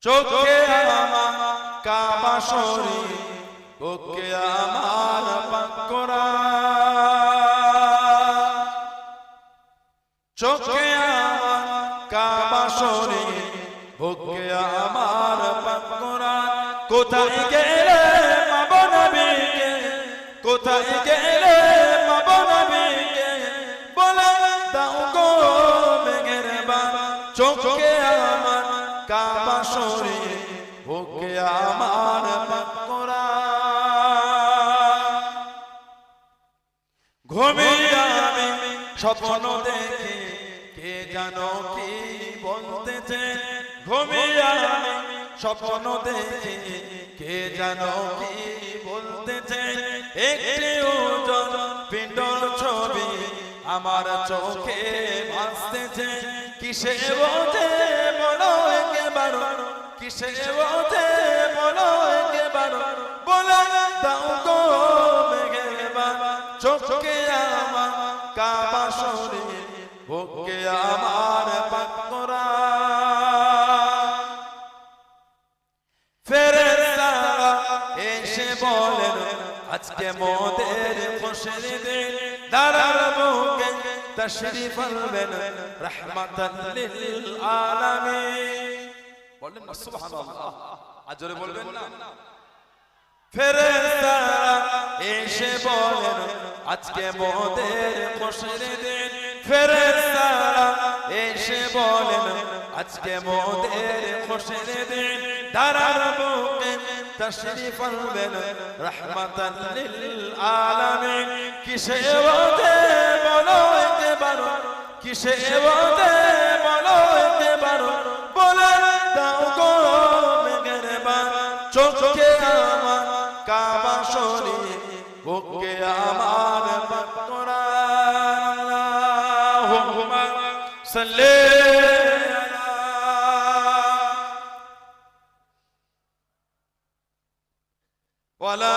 চোখে আমার কাবা শরীফ, বুকে আমার পাক কোরআন। চোখে আমার কাবা শরীফ, বুকে আমার পাক কোরআন। কোথায় গেলে পাবো নবীকে, কোথায় গেলে পাবো নবীকে, বলে দাও গো মেহেরবান। চোখে আমার কাবা শরীফ, বুকে আমার পাক কোরআন। ঘুমিয়ে আমি স্বপ্ন দেখি, কে জানো কি বলতেছে। ঘুমিয়ে আমি স্বপ্ন দেখি, কে জানো কি বলতেছে। একটি উজ্জ্বল পিণ্ডর ছবি আমার চোখে ভাসতেছে। কিসে বোঝে বলো একেবার, কিসে বোঝে বলো একেবার, বলে দাও গো মেহেরবান। চোখে আমার কাবা শরীফ, বুকে আমার পাক কোরআন। ফেরেশতারা এসে বলেন আজকে মোদের খুশির দিন, দারার বুকে তশরিফ আনবেন রাহমাতাল লিল আলামিন। বলেন না সুবহানাল্লাহ, আজরে বলবেন না। ফেরেশতারা এসে বলেন আজকে মোদের খুশির দিন। ফেরেশতারা এসে বলেন আজকে মোদের খুশির দিন, দারার বুকে তশরিফ আনবেন রাহমাতাল লিল আলামিন। কিসে ওয়াদে বলো একবার, কিসে ওয়াদে বলো একবার, বলে দাও গো মেহেরবান। চোখে আমার কাবা শরীফ, বুকে আমার পাক কোরআন। আল্লাহুম্মা সাল্লি আলা